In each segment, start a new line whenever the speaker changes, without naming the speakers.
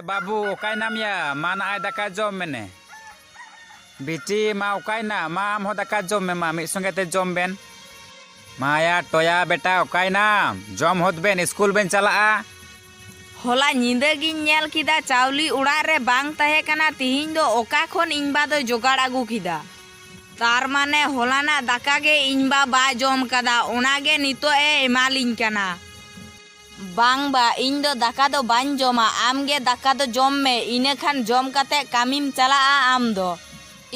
बाबू okay नाम या माना आय दाका जम मेने बिटी मा ओकाय ना मा आम हो दाका जम में मा मिद संगे ते जम बेन माया टोया बेटा ओकाय नाम जम होत बेन स्कूल बेन चला
होला ᱧᱤᱫᱟᱹ ᱜᱤᱧ ᱧᱮᱞ ᱠᱮᱫᱟ ᱪᱟᱣᱞᱤ ᱚᱲᱟᱜ ᱨᱮ ᱵᱟᱝ ᱛᱟᱦᱮᱸ ᱠᱟᱱᱟ ᱛᱤᱦᱤᱧ ᱫᱚ ᱚᱠᱟ ᱠᱷᱚᱱ ᱤᱧ ᱵᱟ ᱫᱚ ᱡᱚᱜᱟᱲ ᱟᱹᱜᱩ ᱠᱮᱫᱟ ᱛᱟᱨ ᱢᱟᱱᱮ ᱦᱚᱞᱟᱱᱟᱜ ᱫᱟᱠᱟ ᱜᱮ ᱤᱧ ᱵᱟ ᱵᱟᱭ ᱡᱚᱢ ᱠᱟᱫᱟ ᱚᱱᱟ ᱜᱮ ᱱᱤᱛᱚᱜ ᱮ ᱮᱢᱟᱞᱤᱧ ᱠᱟᱱᱟ ᱵᱟᱝ ᱵᱟ ᱤᱧ ᱫᱚ ᱫᱟᱠᱟ ᱫᱚ ᱵᱟᱹᱧ ᱡᱚᱢᱟ ᱟᱢ ᱜᱮ ᱫᱟᱠᱟ ᱫᱚ ᱡᱚᱢ ᱢᱮ ᱤᱱᱟᱹ ᱠᱷᱟᱱ ᱡᱚᱢ ᱠᱟᱛᱮ ᱠᱟᱹᱢᱤᱢ ᱪᱟᱞᱟᱜᱼᱟ ᱟᱢ ᱫᱚ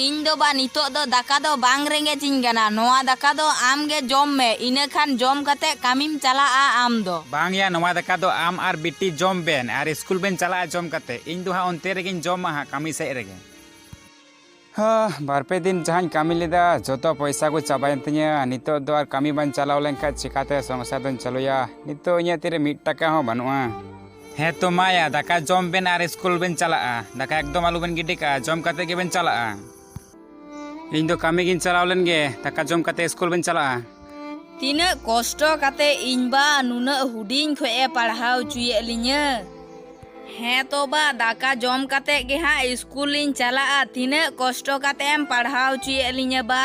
ᱤᱧ ᱫᱚ ᱵᱟ ᱱᱤᱛᱚᱜ ᱫᱚ ᱫᱟᱠᱟ ᱫᱚ ᱵᱟᱝ ᱨᱮᱸᱜᱮᱡᱤᱧ ᱠᱟᱱᱟ ᱱᱚᱣᱟ ᱫᱟᱠᱟ ᱫᱚ ᱟᱢ ᱜᱮ ᱡᱚᱢ ᱢᱮ ᱤᱱᱟᱹ ᱠᱷᱟन ᱡᱚᱢ ᱠᱟᱛᱮ ᱠᱟᱹᱢᱤᱢ ᱪᱟᱞᱟᱜᱼᱟ ᱟम दो
बांग या नवा दका दो आम आर बिटी जम बेन आर स्कूल बेन चला जम काते इन दो हा ओनते रेगिन जम हा कामी से रेगे बारपे दिन जहां कामी लेदा जतो पैसा को चाबायन तिया नितो दो आर कामी बान चलाव लेनखा चिकाते संसार दन चलोया नितो इया तिरे 1 टाका हो बनुआ हे तो माया दका जम बेन आर स्कूल बेन चला दका एकदम आलू बेन गिडी का जम काते के बेन चला इन दो कामी गिन चलाव लेन गे दका जम काते स्कूल बेन चला
तीना कष्ट काते इन बा नुना हुडिंग खोए पढ़ाव चुए लिnya हे तो बा दाका जम काते गे हा स्कूल इन चला तीना कष्ट काते एम पढ़ाव चुए लिnya बा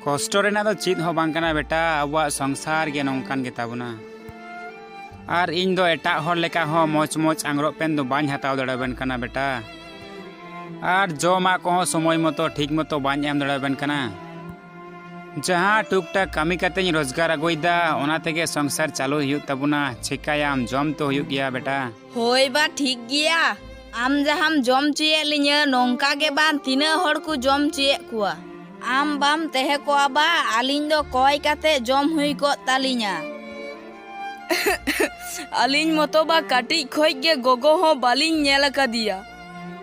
कष्ट रेना दो चीज हो बांग कना बेटा अबवा संसार गे नोंकान गे ताबुना आर इन दो एटा हर लेका हो मोच मोच आंग्रो पेन दो बाñ हताव दड़ाबेन कना बेटा आर जमा को समय मतो ठीक मतो बाñ एम दड़ाबेन कना जहाँ टुक टाक कामी काते रोजगार अगुइदा ओना तेगे संसार चालू हुयुग ताबुना चिकायाम जम तो हुयुग गया बेटा
होय बा ठीक गया आम जहाम जम चुए लिnya नोंका गे बा तीना हर को जम चुए कुआ आम बाम तेहे को बा आलिन दो कोय काते जम हुई को तालिnya आलिन मतो बा काटी खोय गे गोगो हो बालिन नेल कदिया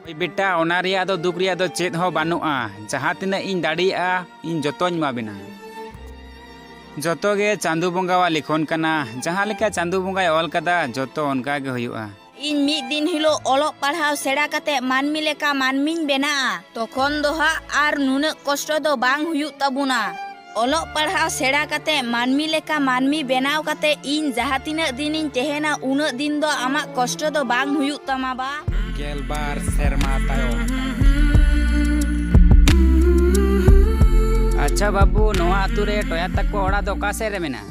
ओय बेटा ओना रिया दो दुख रिया दो चेत हो बानुआ जहाँ तिना इन दाड़िया इन जतोñ मा बिना जतो गे चांदू बंगावा लिखोन कना जहाँ लेका चांदू बंगाय ऑल कदा जतो उनका गे हुयुआ
इन मिद दिन हिलो ओलोक पढ़ाव सेड़ा काते मानमी लेका मानमिन बेना तखन दो हा आर नुना कष्ट दो बांग हुयुग ताबुना ओलोक पढ़ाव सेड़ा काते मानमी लेका मानमी बेनाव काते इन जहाँ तिना दिन इन तेहेना उना दिन दो आमा कष्ट दो बांग हुयुग तमा बा
गेलबार सेरमा तायो अच्छा बाबू नोआ आतु रे टोया तको ओड़ा दो का से रे मेना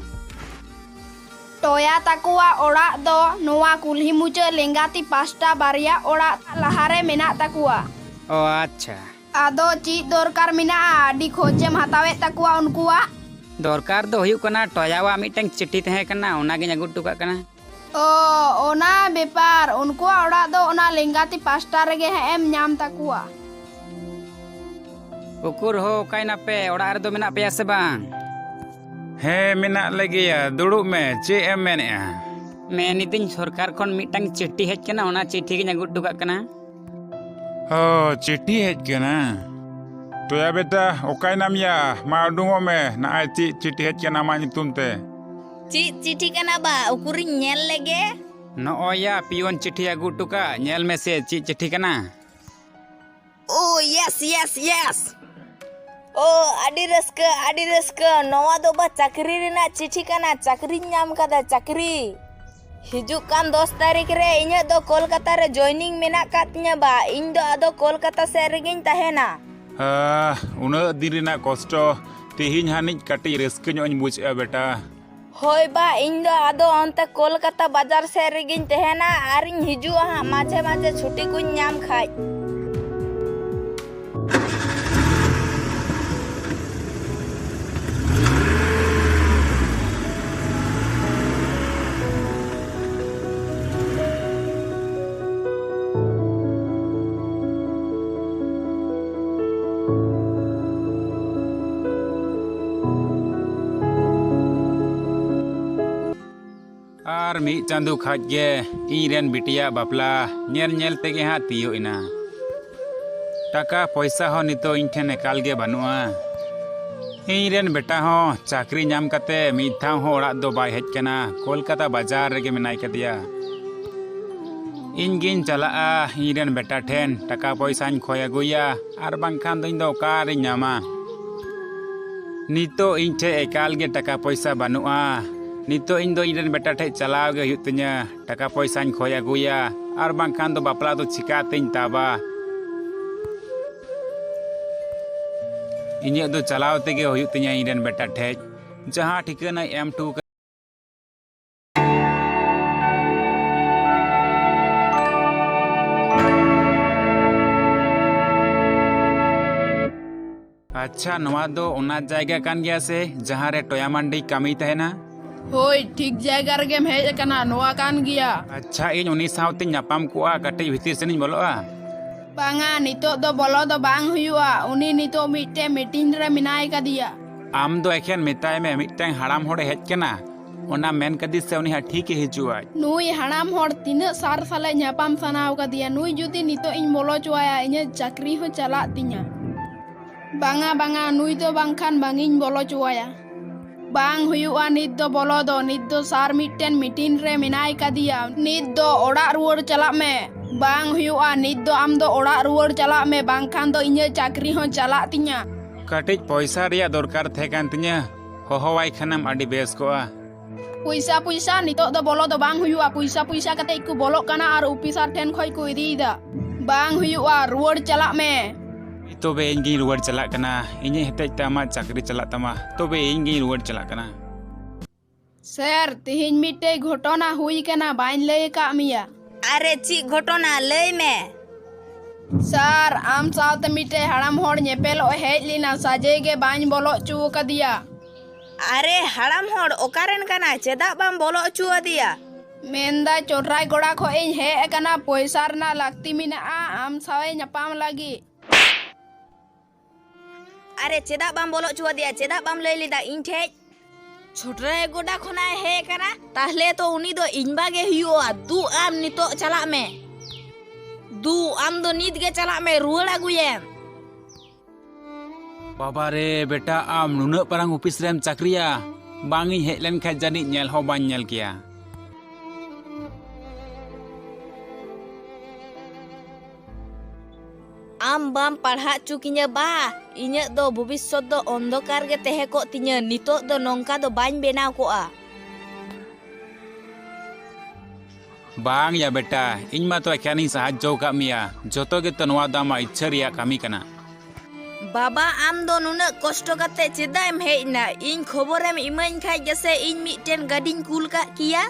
टोया तकुआ ओड़ा दो नोआ कुल्ही मुचा लेंगाती पास्टा बारिया ओड़ा लहारे मेना तकुआ
ओ अच्छा
आदो ची दरकार मेना आडी खोजेम हतावे तकुआ उनकुआ
दरकार दो हुयुग कना टोयावा मिटंग चिट्ठी तहे कना ओना गे अगु टुका कना
ओ ओना बेपार उनकुआ ओड़ा दो ओना लेंगाती पास्टा रेगे एम नाम तकुआ
उकुर हो काई ना पे ओड़ा रे दो मेना पे से बांग हे मेना लगिया दुड़ुब में चे एम मेनेआ मेनी दिन सरकार खन मिटंग चिट्ठी हेज कना ओना चिट्ठी गे अगु टुका कना
हो चिट्ठी हेज कना टोया बेटा ओकाय नाम या मा उडुंगो में ना ची चिट्ठी हेज कना मा नितुम ते
ची चिट्ठी कना बा उकुरी नेल लेगे
नोया पियोन चिट्ठी अगु टुका नेल में से ची चिट्ठी कना
ओ यस यस यस ओ आडी रस्का नवा दो बा चाकरी रेना चिट्ठी कना चाकरी नाम कदा चाकरी हिजुक कान 10 तारीख रे इnya दो कोलकाता रे जॉइनिंग मेना कातnya बा इन दो आदो कोलकाता से रेगिन तहेना
उना दिन रेना कष्ट तेहिन हानिज काटी रस्क ᱧᱚᱜ बुझा बेटा
होय बा इन दो आदो अंते कोलकाता बाजार से रेगिन तहेना आरिन हिजुआ हा माझे माझे छुट्टी को नाम खाय
आर मी चांदू खाज गे इरेन बिटिया बापला नेल नेल तेगे हा तियो इना टाका पैसा हो नितो इन ठेन एकाल गे बनुआ इरेन बेटा हो चाकरी नाम काते मिद थाव हो ओड़ा दो बाय हेज कना कोलकाता बाजार रेगे मेनाय कदिया इन गिन चला इरेन बेटा ठेन टाका पैसा खोय अगुया आर बांखान दो इन दो कारी नामा नितो इन ठे एकाल गे टाका पैसा बनुआ नितो इन दो इरेन बेटा ठे चलाव गे हुयुग तिnya टाका पैसा खोय अगुया और बांखान दो बापला दो चिकातें ताबा इन्हें दो चलाव तेगे हुयुग तिnya इरेन बेटा ठे जहां ठिकाना M2 अच्छा नवा दो उना जायगा कान गया से जहां रे टोया मंडी कमी तहना
होय ठीक जायगा रे गेम हेज कना नोआ कान गिया
अच्छा इन उनी सावते ᱧᱟᱯᱟᱢ कोआ कटे भितिर सेनिñ बोलोआ
बांगा नितो दो बोलो दो बांग हुयुआ उनी नितो मिटे मीटिंग रे मिनाय कदिया
आम दो एखेन मेताय में मिटटांग हाड़ाम होड़े हेज कना ओना मेन कदी से उनी हा ठीक ही हिजुआ
नुई हाड़ाम होड़ तिना सार साले ᱧᱟᱯᱟᱢ सनाव कदिया नुई जुदी नितो इन बोलो चुआया इने चाकरी हो चला तिnya बांगा बांगा नुई तो बांखान बांगिन बोलो चुआया बांग हुयुआ नित दो बोलो दो नित दो सार मिटटेन मीटिंग रे मिनाय कदिया नित दो ओड़ा रुवर चला में बांग हुयुआ नित दो आम दो ओड़ा रुवर चला में बांखान दो इने चाकरी हो चला तिnya
कटिज पैसा रिया दरकार थे कान तिnya होहवाई खनम अडी बेस कोआ
पैसा पैसा नितो दो बोलो दो बांग हुयुआ पैसा पैसा कते इकु बोलो कना और ऑफिसर ठेन खय को इदीदा बांग हुयुआ रुवर चला में
तोबे इंगी रुवर चला कना इने हेतेज तामा चाकरी चला तमा तोबे इंगी रुवर चला कना
सर तिहिन मिटे घटना हुई कना बाइन लय का मिया
अरे ची घटना लय में
सर आम साथ मिटे हड़ाम होड़ नेपेल ओ हेज लिना साजे के बाइन बोलो चू कदिया
अरे हड़ाम होड़ ओकारेन कना चेदा बाम बोलो चू दिया
मेंदा चोटराय गोड़ा खो इन हे कना पैसा रना लागती मिना आम सावे ᱧᱟᱯᱟᱢ लागी
अरे चेदा बाम बोलो चू दिया चेदा बाम लय लिदा इन ठे छोटरे गोडा खना हे कना ताहले तो उनी दो इनबा गे हुआ दू आम नितो चला में दू आम दो नीत गे चला में रुवड़ अगुये
बाबा रे बेटा आम नुना परंग ऑफिस रेम चाकरिया बांगी हेज लेन खा जानी नेल हो बाñ नेल किया
आम बाम पढ़ा चुकिnya बा इnya दो भविष्यत दो अंधकार गे तहे को तिnya नितो दो नोंका दो बाñ बेनाव कोआ
बांग या बेटा इन मा तो एखानी साहाज्य का मिया जोतो गे तो नवा दामा इच्छा रिया कामी कना
बाबा आम दो नुना कष्ट कते चेदा एम हेजना इन खबरेम इमाइन खाय जैसे इन मिटेन गाडिन कुल का किया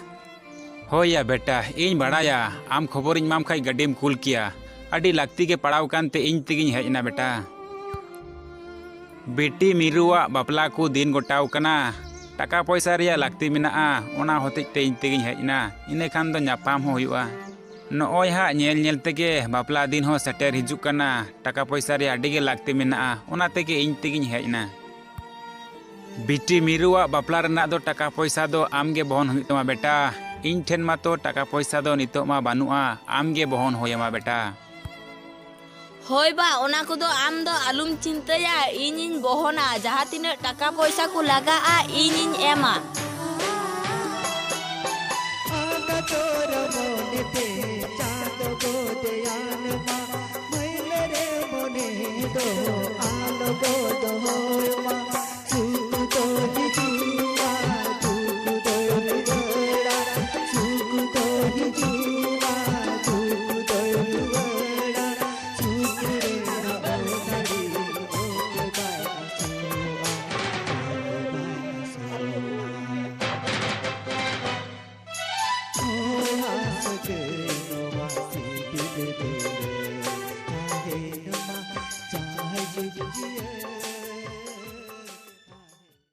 हो या बेटा इन बड़ाया आम खबर इन माम खाय गाडीम कुल किया अडी लागती के पड़ाव कानते इन तिगिन हेजना बेटा बेटी मिरुआ बापला को दिन गोटाव कना टाका पैसा रिया लागती मिनाआ ओना होते ते इन तिगिन हेजना इने खान दो ᱧᱟᱯᱟᱢ हो हुआ नोय हा नेल नेल तेगे बापला दिन हो सेटर हिजुक कना टाका पैसा रिया अडी गे लागती मिनाआ ओना तेगे इन तिगिन हेजना बेटी मिरुआ बापला रना दो टाका पैसा दो आम गे बहन हुई तमा बेटा इन ठेन मा तो टाका पैसा दो नितो मा बानुआ आम गे बहन होयमा बेटा
होय बा ओना को दो आम दो आलुम चिंताया इनिन बहना जहां तिना टाका पैसा को लगा आ इनिन एमा
चाहे